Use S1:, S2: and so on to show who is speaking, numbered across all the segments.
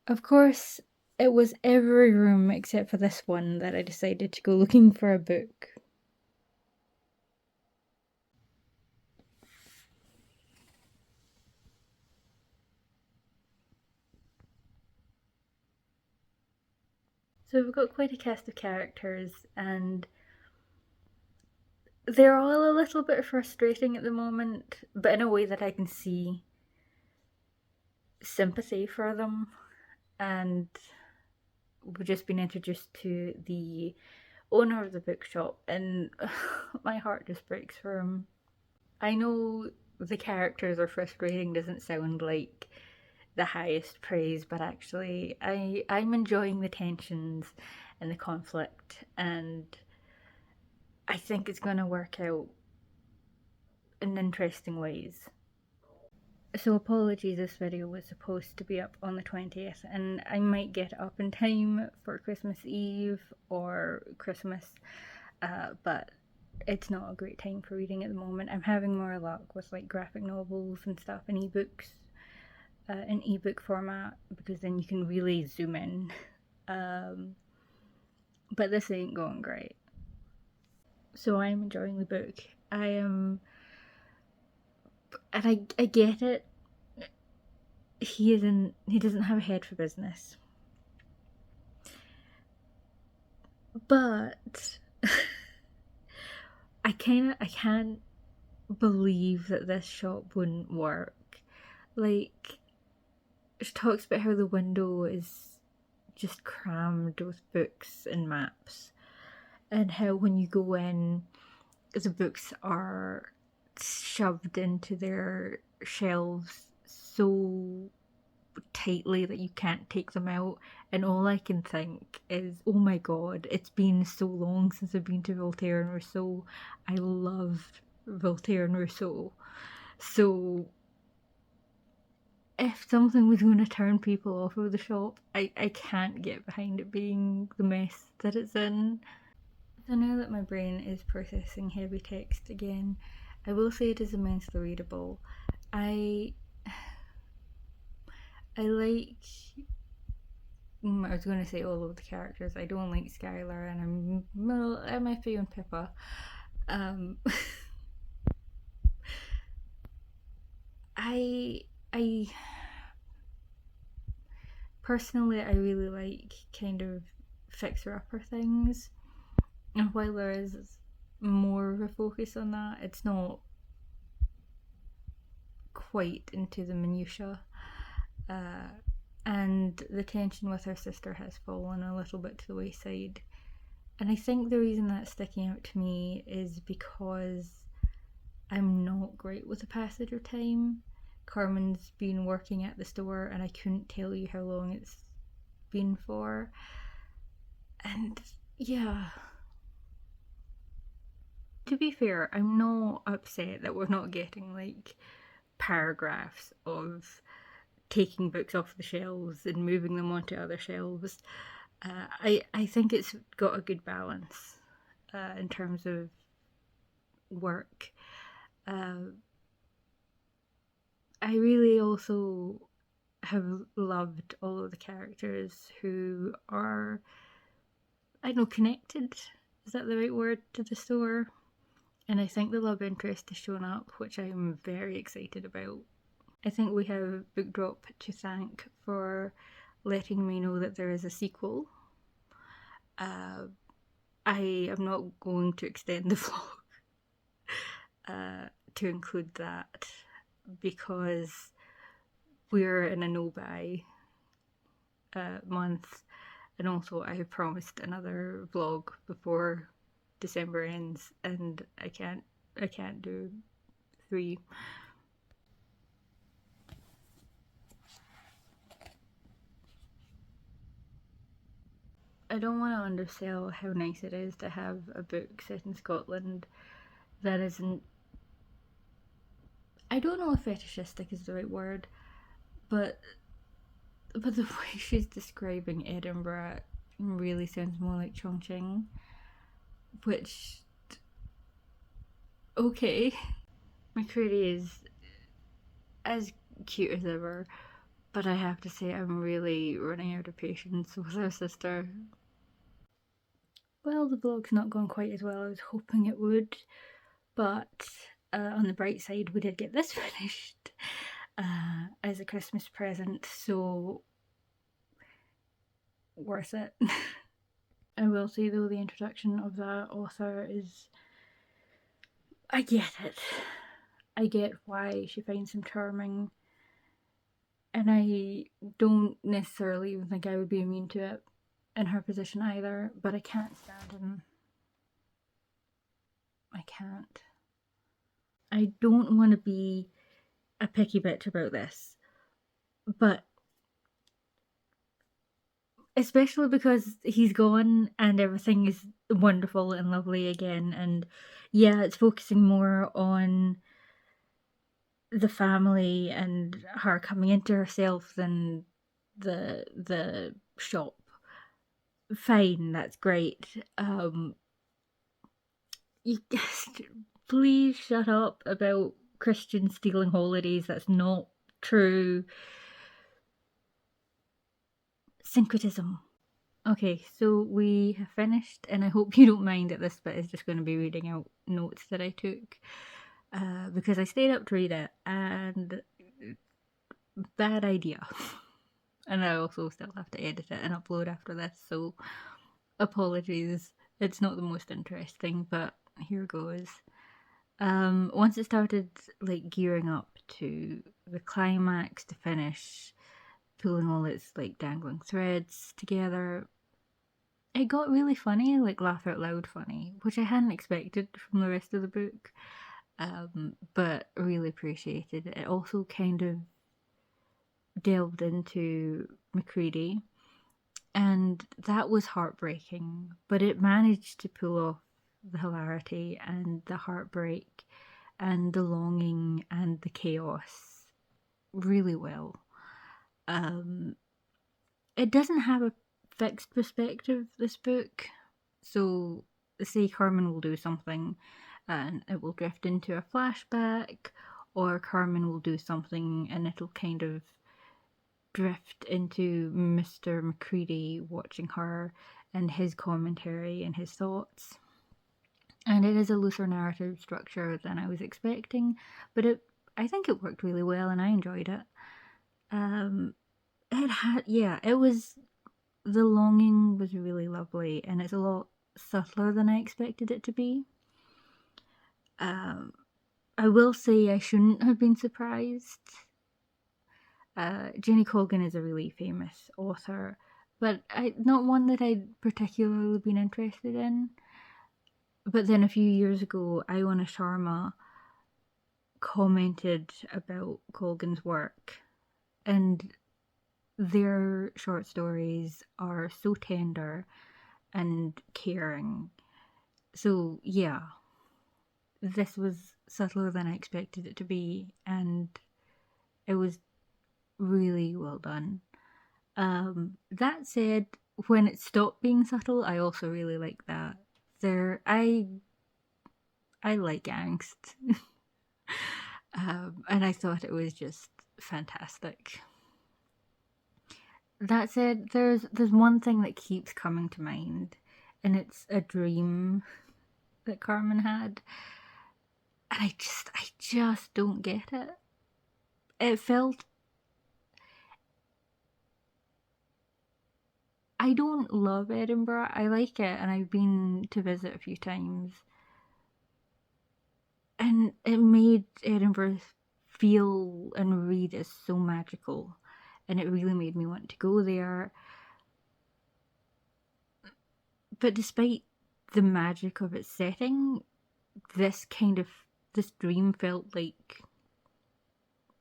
S1: Of course, it was every room except for this one that I decided to go looking for a book. So we've got quite a cast of characters, and they're all a little bit frustrating at the moment, but in a way that I can see sympathy for them. And we've just been introduced to the owner of the bookshop, and my heart just breaks for him. I know the characters are frustrating doesn't sound like the highest praise, but actually I'm enjoying the tensions and the conflict, and I think it's going to work out in interesting ways. So apologies, this video was supposed to be up on the 20th, and I might get it up in time for Christmas Eve or Christmas, but it's not a great time for reading at the moment. I'm having more luck with like graphic novels and stuff and ebooks in ebook format, because then you can really zoom in. But this ain't going great. So I am enjoying the book. I am, and I get it. He doesn't have a head for business. But I can't believe that this shop wouldn't work. Like, she talks about how the window is just crammed with books and maps, and how when you go in, the books are shoved into their shelves so tightly that you can't take them out. And all I can think is, oh my god, it's been so long since I've been to Voltaire and Rousseau. I loved Voltaire and Rousseau. So if something was going to turn people off of the shop, I can't get behind it being the mess that it's in. So now that my brain is processing heavy text again, I will say it is immensely readable. I like. I was going to say all of the characters. I don't like Skylar, and I'm iffy on Pippa. I personally, I really like kind of fixer-upper things, and while there is more of a focus on that, it's not quite into the minutiae. And the tension with her sister has fallen a little bit to the wayside. And I think the reason that's sticking out to me is because I'm not great with the passage of time. Carmen's been working at the store, and I couldn't tell you how long it's been for. And yeah. To be fair, I'm not upset that we're not getting like paragraphs of taking books off the shelves and moving them onto other shelves. I think it's got a good balance in terms of work. I really also have loved all of the characters who are, I don't know, connected. Is that the right word, to the store? And I think the love interest has shown up, which I'm very excited about. I think we have Book Drop to thank for letting me know that there is a sequel. I am not going to extend the vlog to include that, because we're in a no-buy month, and also I have promised another vlog before December ends, and I can't do 3. I don't want to undersell how nice it is to have a book set in Scotland that isn't, I don't know if fetishistic is the right word, but the way she's describing Edinburgh really sounds more like Chongqing, which, okay. McCready is as cute as ever, But I have to say, I'm really running out of patience with her sister. Well, the vlog's not gone quite as well as I was hoping it would, but on the bright side, we did get this finished as a Christmas present, so worth it. I will say though, the introduction of that author is... I get it. I get why she finds him charming, and I don't necessarily even think I would be immune to it in her position either, but I can't stand him. I can't. I don't want to be a picky bitch about this, but especially because he's gone and everything is wonderful and lovely again, and yeah, it's focusing more on the family and her coming into herself than the shop. Fine, that's great. You just please shut up about Christians stealing holidays. That's not true. Syncretism. Okay, so we have finished, and I hope you don't mind that this bit is just going to be reading out notes that I took, because I stayed up to read it, and bad idea. And I also still have to edit it and upload after this, so apologies. It's not the most interesting, but here goes. Once it started like gearing up to the climax to finish, pulling all its like dangling threads together, it got really funny, like laugh out loud funny, which I hadn't expected from the rest of the book, but really appreciated. It also kind of delved into Macready, and that was heartbreaking, but it managed to pull off the hilarity and the heartbreak and the longing and the chaos really well. It doesn't have a fixed perspective, this book. So, say Carmen will do something and it will drift into a flashback, or Carmen will do something and it'll kind of drift into Mr. Macready watching her and his commentary and his thoughts. And it is a looser narrative structure than I was expecting, but I think it worked really well and I enjoyed it. The longing was really lovely, and it's a lot subtler than I expected it to be. I will say I shouldn't have been surprised. Jenny Colgan is a really famous author, but not one that I'd particularly been interested in. But then a few years ago, Iona Sharma commented about Colgan's work, and their short stories are so tender and caring. So yeah, this was subtler than I expected it to be, and it was really well done. That said, when it stopped being subtle, I also really like that. I like angst. And I thought it was just fantastic. That said, there's one thing that keeps coming to mind, and it's a dream that Carmen had, and I just don't get it. It felt... I don't love Edinburgh. I like it, and I've been to visit a few times, and it made Edinburgh feel and read as so magical, and it really made me want to go there. But despite the magic of its setting, this dream felt like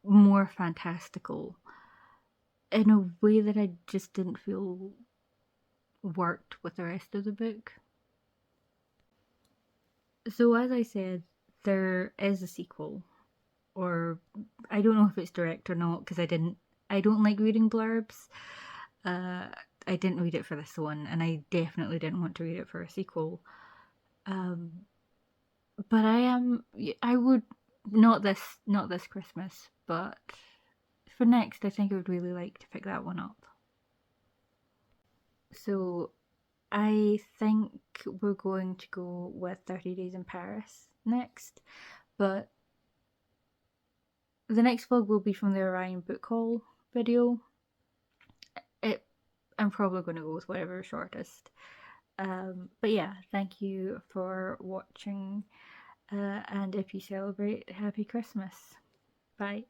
S1: more fantastical in a way that I just didn't feel worked with the rest of the book. So as I said, there is a sequel, or I don't know if it's direct or not, because I don't like reading blurbs. I didn't read it for this one, and I definitely didn't want to read it for a sequel. But I would, not this Christmas, but for next, I think I would really like to pick that one up. So I think we're going to go with 30 Days in Paris next, but the next vlog will be from the Orion book haul video. I'm probably going to go with whatever is shortest. But yeah, thank you for watching, and if you celebrate, happy Christmas. Bye.